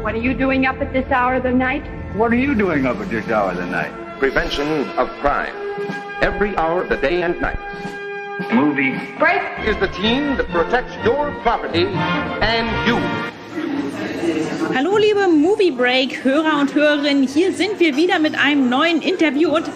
What are you doing up at this hour of the night? What are you doing up at this hour of the night? Prevention of crime. Every hour of the day and night. Movie Break! Is the team that protects your property and you. Hallo liebe Movie Break Hörer und Hörerinnen, hier sind wir wieder mit einem neuen Interview und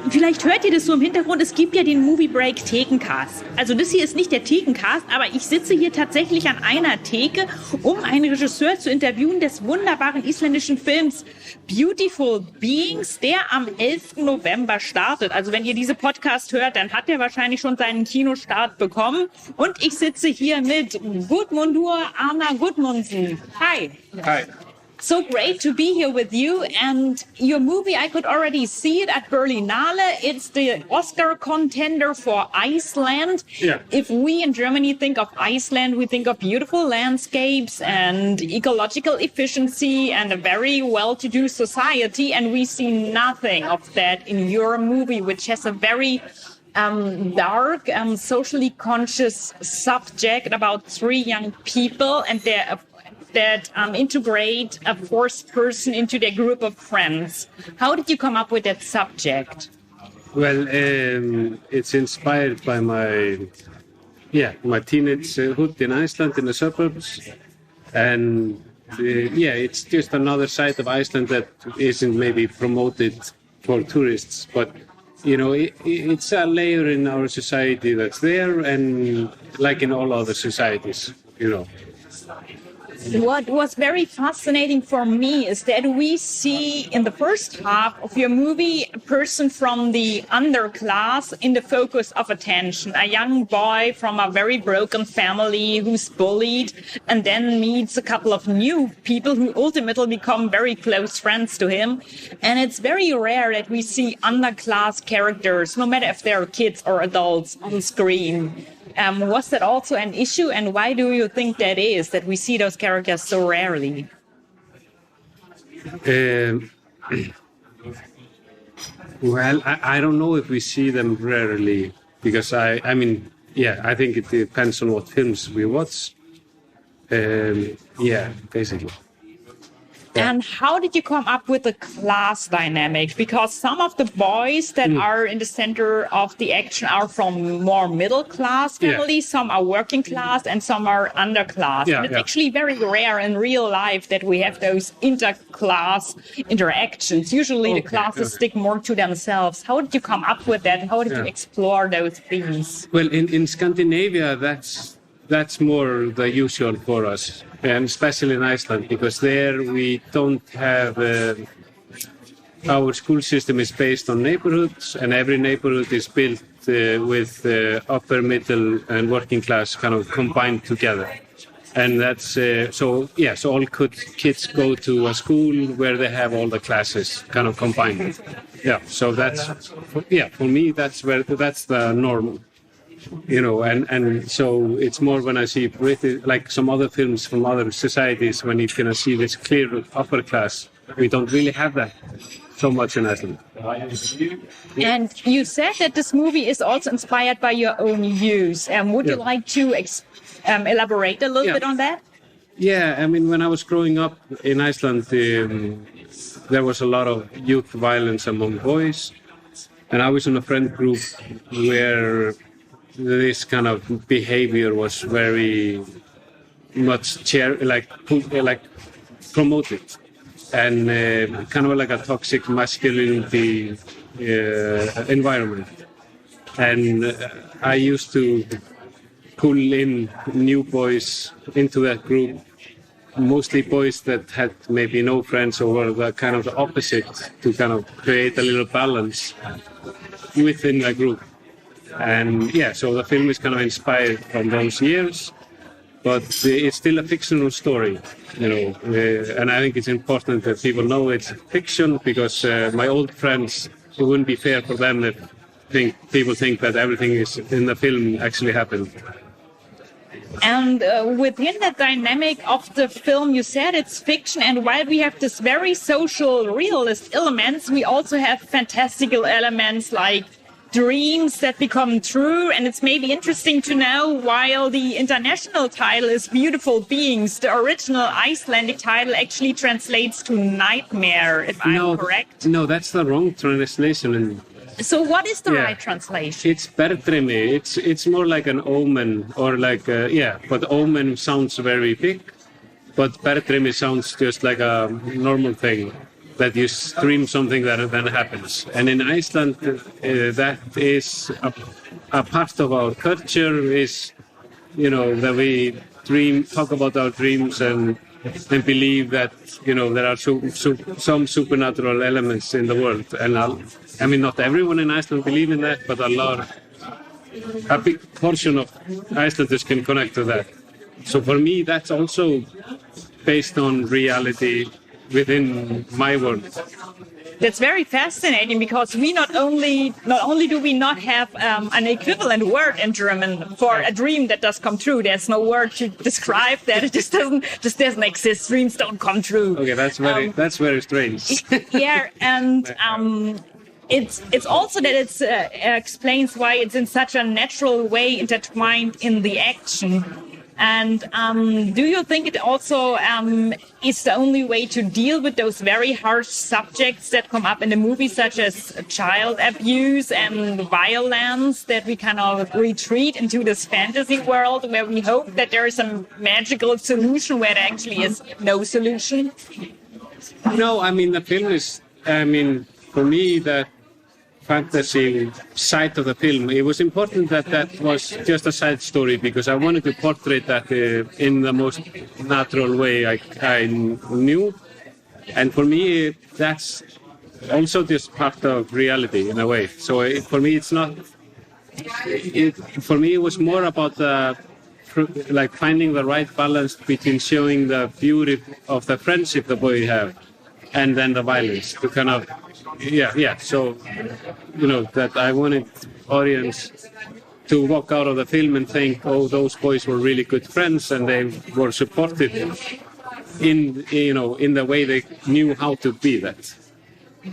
vielleicht hört ihr das so im Hintergrund, es gibt ja den Movie Break Thekencast. Also das hier ist nicht der Thekencast, aber ich sitze hier tatsächlich an einer Theke, um einen Regisseur zu interviewen des wunderbaren isländischen Films Beautiful Beings, der am 11. November startet. Also wenn ihr diese Podcast hört, dann hat er wahrscheinlich schon seinen Kinostart bekommen. Und ich sitze hier mit Guðmundur Arnar Guðmundsson. Hi. Hi. So great to be here with you. And your movie, I could already see it at Berlinale. It's the Oscar contender for Iceland. Yeah. If we in Germany think of Iceland, we think of beautiful landscapes and ecological efficiency and a very well-to-do society. And we see nothing of that in your movie, which has a very dark, socially conscious subject about three young people and that integrate a fourth person into their group of friends. How did you come up with that subject? Well, it's inspired by my teenagehood in Iceland, in the suburbs. And it's just another side of Iceland that isn't maybe promoted for tourists. But, you know, it's a layer in our society that's there, and like in all other societies, you know. What was very fascinating for me is that we see in the first half of your movie a person from the underclass in the focus of attention, a young boy from a very broken family who's bullied and then meets a couple of new people who ultimately become very close friends to him. And it's very rare that we see underclass characters, no matter if they're kids or adults, on screen. Was that also an issue, and why do you think that is, that we see those characters so rarely? Well, I don't know if we see them rarely, because I think it depends on what films we watch. Basically. And how did you come up with the class dynamic? Because some of the boys that are in the center of the action are from more middle class families, some are working class, and some are underclass. And it's actually very rare in real life that we have those interclass interactions. Usually the classes stick more to themselves. How did you come up with that? How did you explore those themes? Well, in Scandinavia, that's more the usual for us, and especially in Iceland, because there we don't have our school system is based on neighborhoods, and every neighborhood is built with upper, middle, and working class kind of combined together. And that's so all kids go to a school where they have all the classes kind of combined. Yeah, so that's for me that's the norm. You know, and so it's more when I see British, like some other films from other societies, when you can see this clear upper class. We don't really have that so much in Iceland. And you said that this movie is also inspired by your own views. Would you like to elaborate a little bit on that? Yeah, I mean, when I was growing up in Iceland, there was a lot of youth violence among boys. And I was in a friend group where this kind of behavior was very much promoted, and kind of like a toxic masculinity environment. And I used to pull in new boys into that group, mostly boys that had maybe no friends or were the kind of the opposite, to kind of create a little balance within the group. And so the film is kind of inspired from those years, but it's still a fictional story, you know. And I think it's important that people know it's fiction, because my old friends, it wouldn't be fair for them if people think that everything is in the film actually happened. And within the dynamic of the film, you said it's fiction, and while we have this very social realist elements, we also have fantastical elements like dreams that become true. And it's maybe interesting to know, while the international title is Beautiful Beings, the original Icelandic title actually translates to nightmare, if I'm correct. No, that's the wrong translation. So what is the right translation? It's Bertrimi. It's more like an omen, or like, but omen sounds very big, but Bertrimi sounds just like a normal thing, that you dream something that then happens. And in Iceland, that is a part of our culture, is, that we talk about our dreams and believe that, there are some supernatural elements in the world. And I mean, not everyone in Iceland believe in that, but a big portion of Icelanders can connect to that. So for me, that's also based on reality within my world. That's very fascinating, because we not only do we not have an equivalent word in German for a dream that does come true. There's no word to describe that. It just doesn't exist. Dreams don't come true. Okay, that's very strange. Yeah, and it's also that it explains why it's in such a natural way intertwined in the action. And do you think it also is the only way to deal with those very harsh subjects that come up in the movie, such as child abuse and violence, that we kind of retreat into this fantasy world where we hope that there is some magical solution where there actually is no solution? No, I mean, the film is, for me, that fantasy side of the film, it was important that was just a side story, because I wanted to portray that in the most natural way I knew. And for me, that's also just part of reality in a way. So for me, it's not. For me, it was more about like finding the right balance between showing the beauty of the friendship the boy have, and then the violence to kind of. So, that I wanted audience to walk out of the film and think, oh, those boys were really good friends, and they were supported in the way they knew how to be that.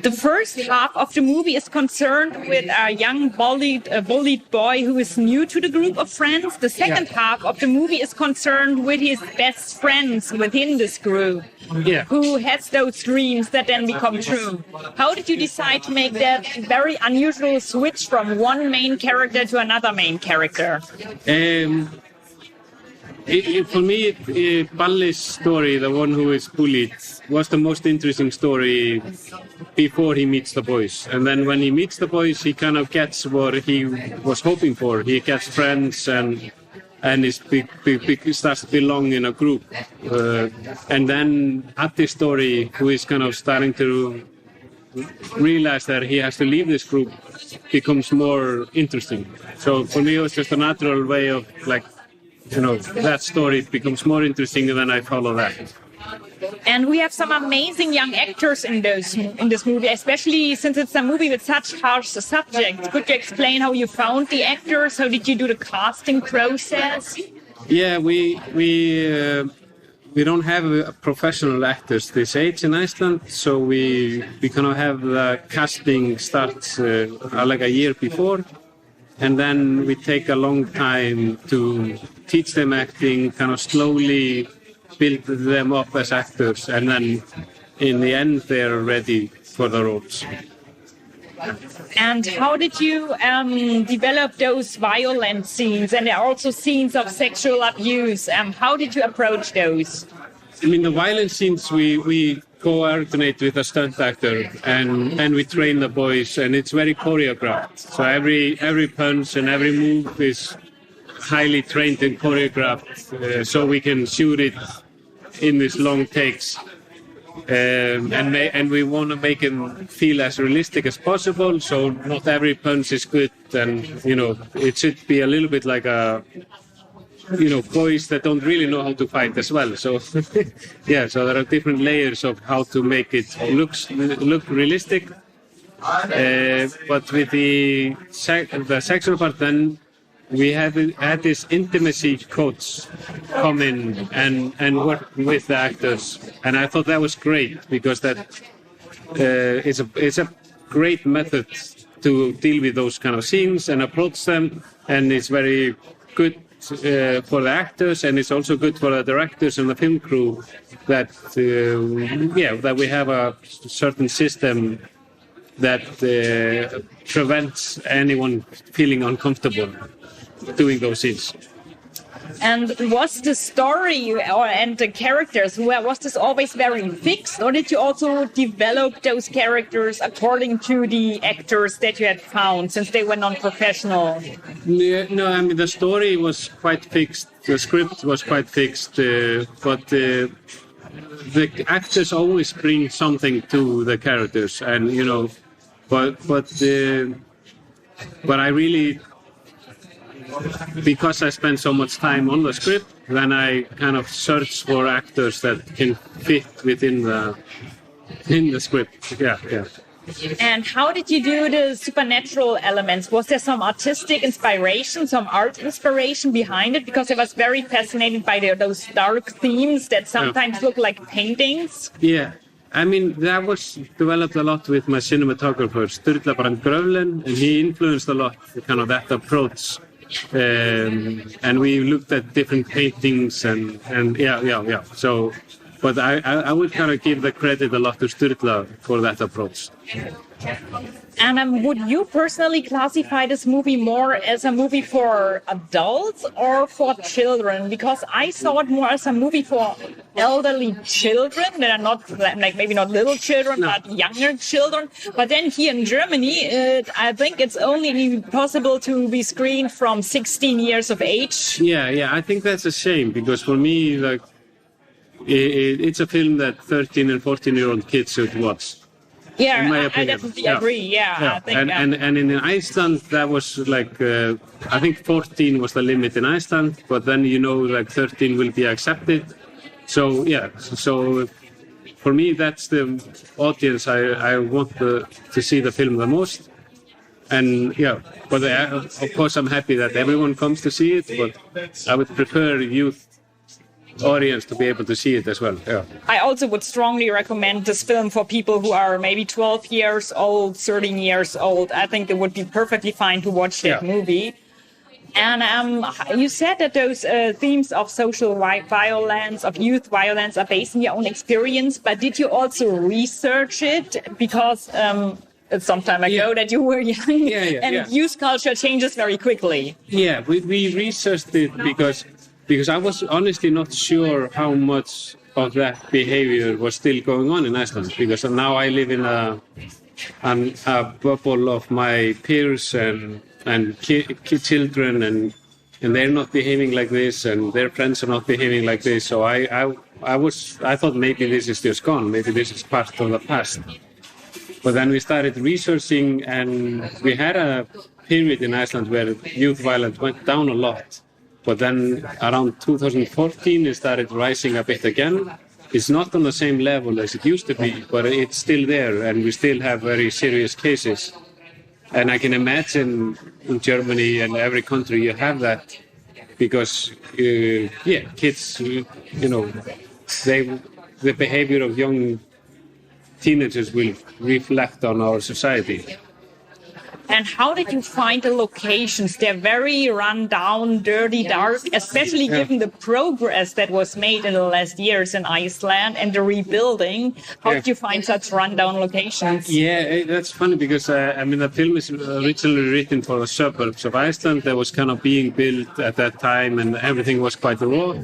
The first half of the movie is concerned with a young bullied boy who is new to the group of friends. The second half of the movie is concerned with his best friends within this group, who has those dreams that then become true. How did you decide to make that very unusual switch from one main character to another main character? For me, Balli's story, the one who is bullied, was the most interesting story before he meets the boys. And then when he meets the boys, he kind of gets what he was hoping for. He gets friends and is starts to belong in a group. And then Atti's story, who is kind of starting to realize that he has to leave this group, becomes more interesting. So for me, it was just a natural way of that story becomes more interesting, and then I follow that. And we have some amazing young actors in this movie, especially since it's a movie with such harsh subjects. Could you explain how you found the actors? How did you do the casting process? Yeah, we don't have professional actors this age in Iceland, so we kind of have the casting start like a year before. And then we take a long time to teach them acting, kind of slowly build them up as actors, and then in the end they're ready for the roles. And how did you develop those violent scenes? And there are also scenes of sexual abuse. How did you approach those? I mean, the violent scenes we coordinate with a stunt actor, and we train the boys, and it's very choreographed. So every punch and every move is highly trained and choreographed, so we can shoot it in these long takes. And we want to make him feel as realistic as possible. So not every punch is good, and it should be a little bit like a. Boys that don't really know how to fight as well. So, so there are different layers of how to make it look realistic. But with the sexual part, then we had this intimacy coach come in and work with the actors, and I thought that was great, because that it's a great method to deal with those kind of scenes and approach them, and it's very good for the actors, and it's also good for the directors and the film crew that that we have a certain system that prevents anyone feeling uncomfortable doing those scenes. And was the story and the characters, was this always very fixed, or did you also develop those characters according to the actors that you had found, since they were non-professional? No, I mean, the story was quite fixed, the script was quite fixed, but the actors always bring something to the characters, and but I really, because I spend so much time on the script, then I kind of search for actors that can fit within the script. Yeah. And how did you do the supernatural elements? Was there some artistic inspiration, some art inspiration behind it? Because I was very fascinated by those dark themes that sometimes look like paintings. Yeah. I mean, that was developed a lot with my cinematographer, Sturla Brand Grövlen, and he influenced a lot kind of that approach. And we looked at different paintings and yeah. So, but I would kind of give the credit a lot to Sturla for that approach. And would you personally classify this movie more as a movie for adults or for children? Because I saw it more as a movie for elderly children that are not, like, maybe not little children, but younger children. But then here in Germany, I think it's only possible to be screened from 16 years of age. Yeah, I think that's a shame, because for me, like, it's a film that 13 and 14-year-old kids should watch. Yeah, I definitely agree. Yeah. I think, and in Iceland, that was like, I think 14 was the limit in Iceland, but then, like 13 will be accepted. So, so for me, that's the audience I want to see the film the most. And but of course, I'm happy that everyone comes to see it, but I would prefer youth audience to be able to see it as well. Yeah. I also would strongly recommend this film for people who are maybe 12 years old, 13 years old. I think it would be perfectly fine to watch that movie. And you said that those themes of social violence, of youth violence, are based on your own experience, but did you also research it? Because it's some time ago that you were young, and youth culture changes very quickly. Yeah, we researched it because I was honestly not sure how much of that behavior was still going on in Iceland, because now I live in a bubble of my peers and children, and they're not behaving like this, and their friends are not behaving like this. So I thought maybe this is just gone, maybe this is part of the past. But then we started researching, and we had a period in Iceland where youth violence went down a lot. But then around 2014, it started rising a bit again. It's not on the same level as it used to be, but it's still there, and we still have very serious cases. And I can imagine in Germany and every country you have that, because, kids, the behavior of young teenagers will reflect on our society. And how did you find the locations? They're very run down, dirty, dark, especially given the progress that was made in the last years in Iceland and the rebuilding. How did you find such run-down locations? Yeah, that's funny, because the film is originally written for the suburbs of Iceland that was kind of being built at that time, and everything was quite raw.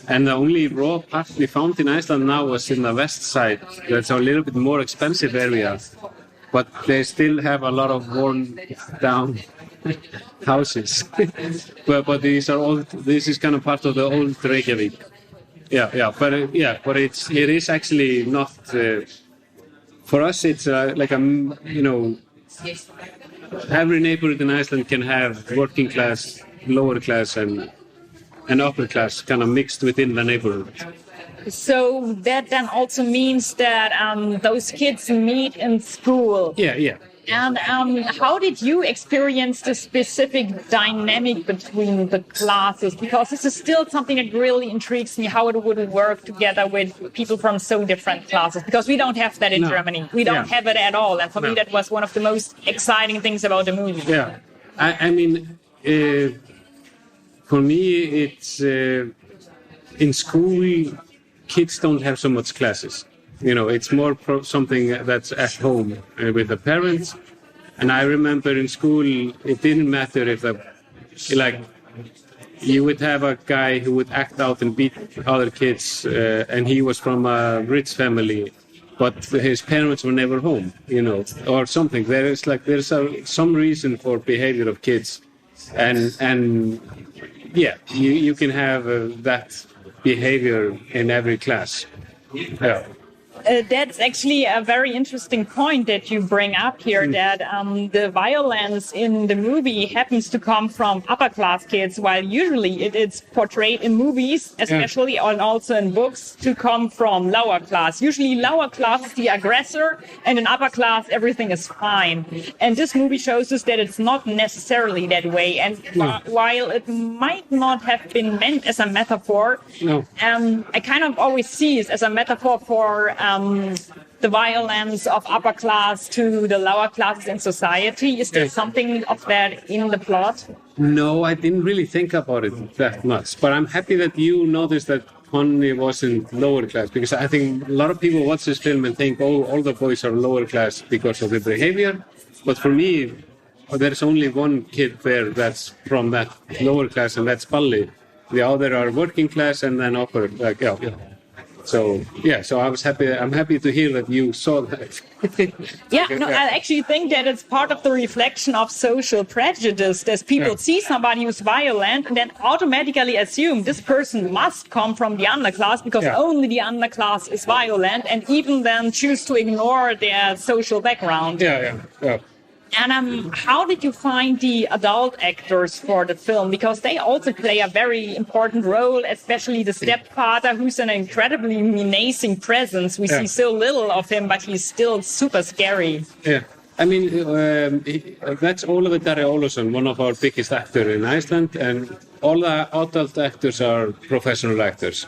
And the only raw part we found in Iceland now was in the west side. That's a little bit more expensive area. But they still have a lot of worn down houses. but these are all. This is kind of part of the old Reykjavik. But it is actually not. For us, it's like every neighborhood in Iceland can have working class, lower class, and upper class kind of mixed within the neighborhood. So that then also means that those kids meet in school. Yeah. And how did you experience the specific dynamic between the classes? Because this is still something that really intrigues me, how it would work together with people from so different classes. Because we don't have that in Germany. We don't have it at all. And for me, that was one of the most exciting things about the movie. Yeah. I mean, for me, it's in school, kids don't have so much classes. You know, it's more something that's at home with the parents. And I remember in school, it didn't matter if you would have a guy who would act out and beat other kids, and he was from a rich family, but his parents were never home, you know, or something. There's some reason for behavior of kids, and yeah, you can have that behavior in every class. Yeah. That's actually a very interesting point that you bring up here, that the violence in the movie happens to come from upper class kids, while usually it's portrayed in movies, especially and also in books, to come from lower class. Usually lower class is the aggressor, and in upper class everything is fine. And this movie shows us that it's not necessarily that way. And while it might not have been meant as a metaphor, I kind of always see it as a metaphor for the violence of upper class to the lower classes in society. Is there something of that in the plot? No, I didn't really think about it that much. But I'm happy that you noticed that Connie wasn't lower class, because I think a lot of people watch this film and think, oh, all the boys are lower class because of their behavior. But for me, there's only one kid there that's from that lower class, and that's Palli. The other are working class and then upper. So I was happy. I'm happy to hear that you saw that. I actually think that it's part of the reflection of social prejudice. That people see somebody who's violent and then automatically assume this person must come from the underclass because only the underclass is violent, and even then choose to ignore their social background. And how did you find the adult actors for the film? Because they also play a very important role, especially the stepfather, who's an incredibly menacing presence. We see so little of him, but he's still super scary. Yeah. I mean, that's Ólafur Darri Ólafsson, one of our biggest actors in Iceland, and all the adult actors are professional actors.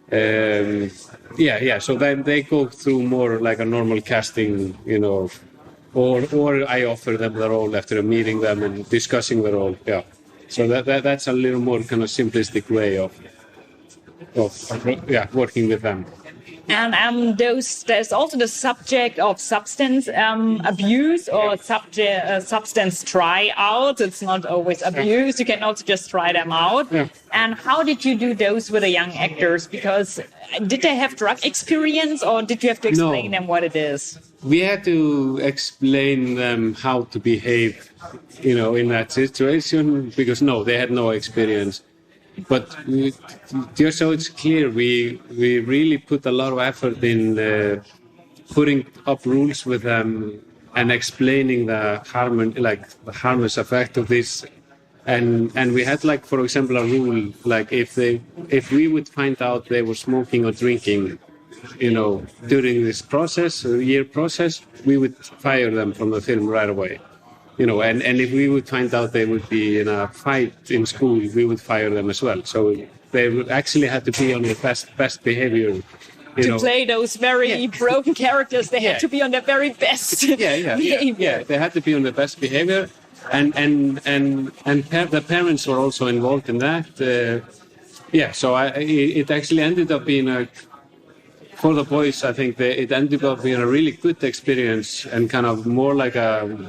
So then they go through more like a normal casting, you know, or I offer them the role after meeting them and discussing the role. Yeah, so that's a little more kind of simplistic way of working with them. And there's also the subject of substance abuse or substance tryouts. It's not always abuse. You can also just try them out. Yeah. And how did you do those with the young actors? Because did they have drug experience, or did you have to explain them what it is? We had to explain them how to behave, you know, in that situation, because they had no experience. But just so it's clear, we really put a lot of effort in putting up rules with them and explaining the harmless effect of this. And we had, like, for example, a rule, like if we would find out they were smoking or drinking, you know, during this year process, we would fire them from the film right away. You know, and if we would find out they would be in a fight in school, we would fire them as well. So they actually had to be on the best behavior. To play those very broken characters, they had to be on their very best behavior. Yeah, they had to be on their best behavior, and the parents were also involved in that. So it actually ended up being for the boys, I think it ended up being a really good experience, and kind of more like a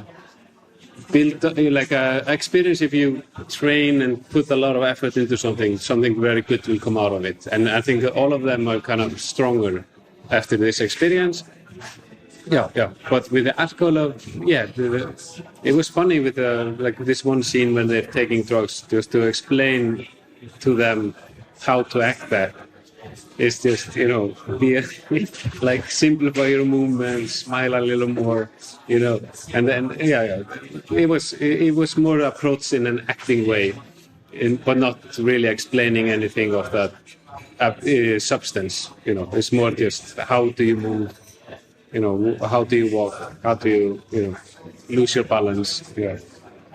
experience. If you train and put a lot of effort into something very good will come out of it. And I think all of them are kind of stronger after this experience. But with the alcohol, it was funny with this one scene when they're taking drugs, just to explain to them how to act that. It's just, you know, simplify your movements, smile a little more, you know, and then it was more approached in an acting way, but not really explaining anything of that substance. You know, it's more just how do you move, you know, how do you walk, how do you, you know. lose your balance. Yeah.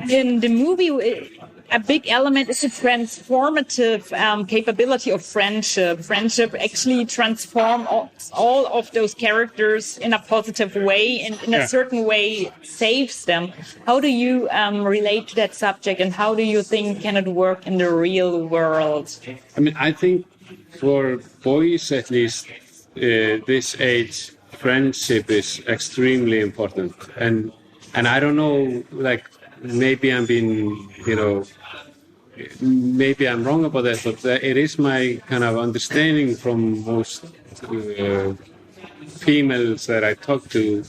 In the movie, a big element is the transformative capability of friendship. Friendship actually transforms all of those characters in a positive way, and in a certain way saves them. How do you relate to that subject, and how do you think can it work in the real world? I mean, I think for boys at least, this age, friendship is extremely important. And I don't know, like, maybe I'm being, maybe I'm wrong about that, but it is my kind of understanding from most females that I talk to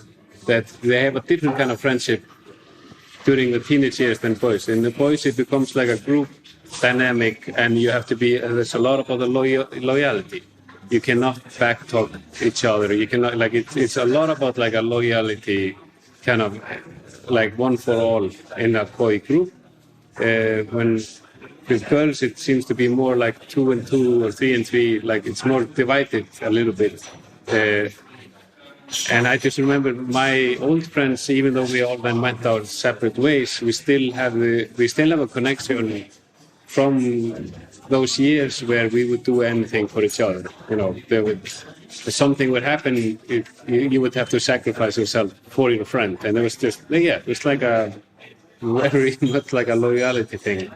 that they have a different kind of friendship during the teenage years than boys. In the boys, it becomes like a group dynamic, and you have to be, there's a lot about the loyalty. You cannot backtalk each other. You cannot, like, it's a lot about like a loyalty, kind of like one for all in a boy group. When with girls, it seems to be more like 2 and 2 or 3 and 3, like it's more divided a little bit. And I just remember my old friends, even though we all then went our separate ways, we still have a connection from those years where we would do anything for each other. If something would happen, you would have to sacrifice yourself for your friend, and it was just, it was like a very much like a loyalty thing.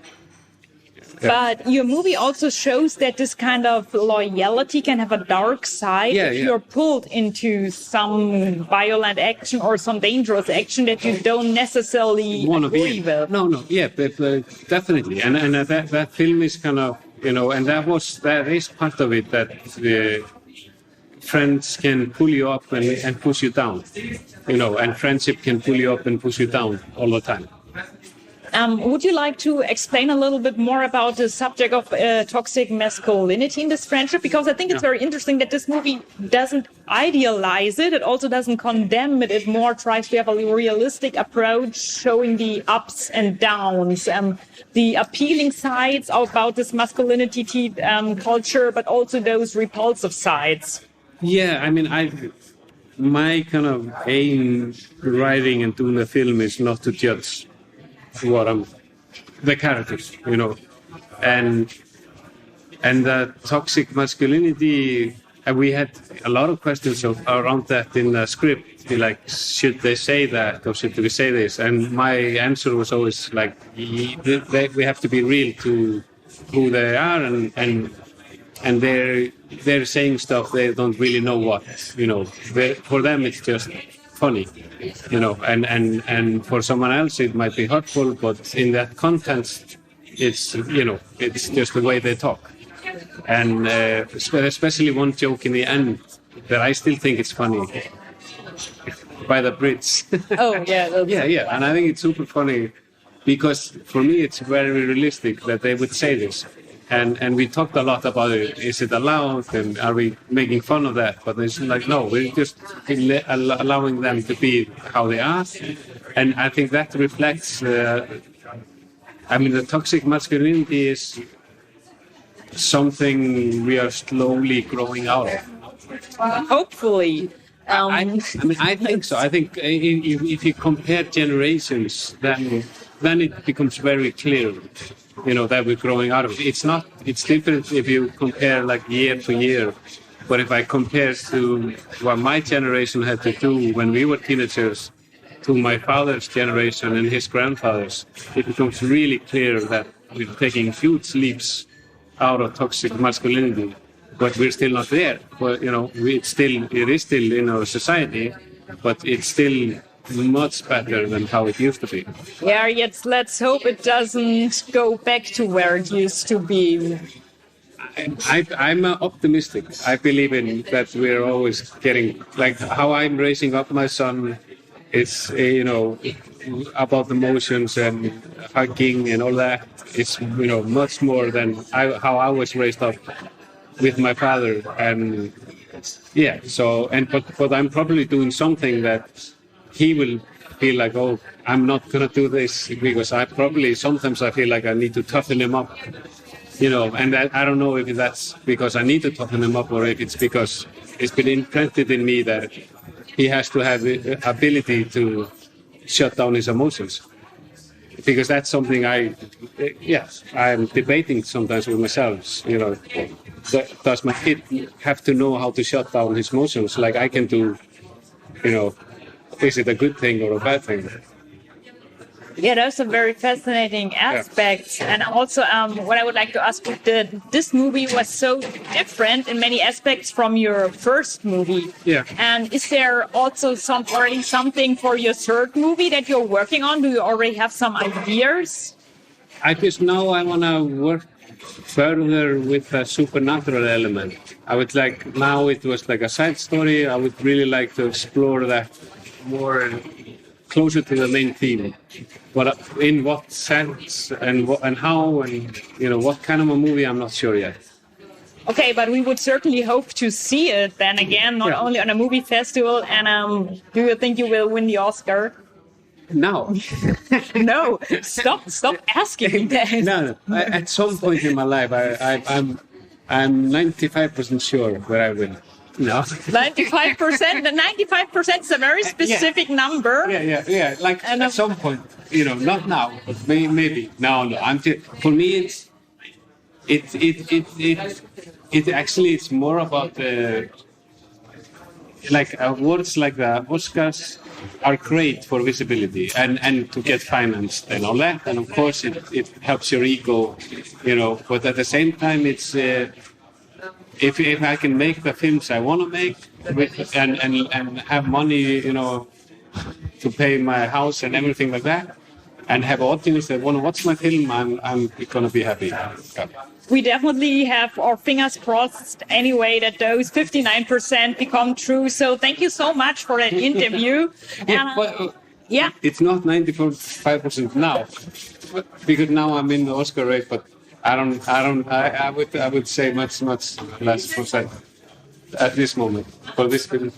But your movie also shows that this kind of loyalty can have a dark side if you're pulled into some violent action or some dangerous action that you don't necessarily agree with. No, definitely. And that film is kind of, and that is part of it, that friends can pull you up and push you down, and friendship can pull you up and push you down all the time. Would you like to explain a little bit more about the subject of toxic masculinity in this friendship? Because I think it's very interesting that this movie doesn't idealize it. It also doesn't condemn it. It more tries to have a realistic approach, showing the ups and downs, the appealing sides about this masculinity culture, but also those repulsive sides. Yeah, I mean, my kind of aim writing and doing the film is not to judge the characters, and the toxic masculinity. We had a lot of questions around that in the script. Like, should they say that or should we say this? And my answer was always like, we have to be real to who they are, and they're saying stuff they don't really know what. For them it's just funny, and for someone else it might be hurtful, but in that context, it's just the way they talk. And especially one joke in the end that I still think it's funny, by the Brits. Oh yeah, yeah, and I think it's super funny because for me it's very realistic that they would say this. And we talked a lot about it. Is it allowed? And are we making fun of that? But it's like, no, we're just allowing them to be how they are. And I think that reflects, the toxic masculinity is something we are slowly growing out of. Hopefully. I think so. I think if you compare generations, then it becomes very clear. That we're growing out of it. It's different if you compare like year to year. But if I compare to what my generation had to do when we were teenagers to my father's generation and his grandfather's, it becomes really clear that we're taking huge leaps out of toxic masculinity. But we're still not there. But, it is still in our society, but it's still much better than how it used to be. Yeah, yet let's hope it doesn't go back to where it used to be. I'm optimistic. I believe in that we're always getting, like how I'm raising up my son, it's, about emotions and hugging and all that. It's, much more than how I was raised up with my father. And yeah, but I'm probably doing something that he will feel like, oh, I'm not going to do this, because sometimes I feel like I need to toughen him up, and I don't know if that's because I need to toughen him up or if it's because it's been implanted in me that he has to have the ability to shut down his emotions. Because that's something I'm debating sometimes with myself. You know, does my kid have to know how to shut down his emotions like I can do? You know, is it a good thing or a bad thing? Yeah, those are very fascinating aspects. Yeah. And also, what I would like to ask you, this movie was so different in many aspects from your first movie. Yeah. And is there also already something for your third movie that you're working on? Do you already have some ideas? I just now I want to work further with a supernatural element. I would like, now it was like a side story. I would really like to explore that more closer to the main theme. But in what sense and how and you know what kind of a movie, I'm not sure yet. Okay, but we would certainly hope to see it then again, not only on a movie festival. And do you think you will win the Oscar? No. No, stop asking me that. No. At some point in my life, I'm 95% sure where I will. No. 95%. The 95% is a very specific number. Yeah. Like at some point, you know, not now, but maybe. No. For me, it actually it's more about like awards like the Oscars are great for visibility and to get financed and all that. And of course, it helps your ego, you know. But at the same time, it's if I can make the films I want to make and have money, you know, to pay my house and everything like that, and have audience that want to watch my film, I'm gonna be happy. We definitely have our fingers crossed anyway that those 59% become true. So thank you so much for that interview. Yeah, it's not 95% now, because now I'm in the Oscar race, but I would say much less percent at this moment for this film.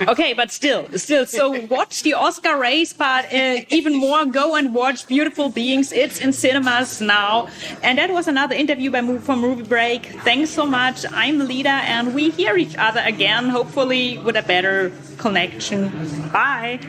Okay, but still, so watch the Oscar race, but even more, go and watch Beautiful Beings. It's in cinemas now. And that was another interview from Movie Break. Thanks so much. I'm Lida, and we hear each other again, hopefully with a better connection. Bye.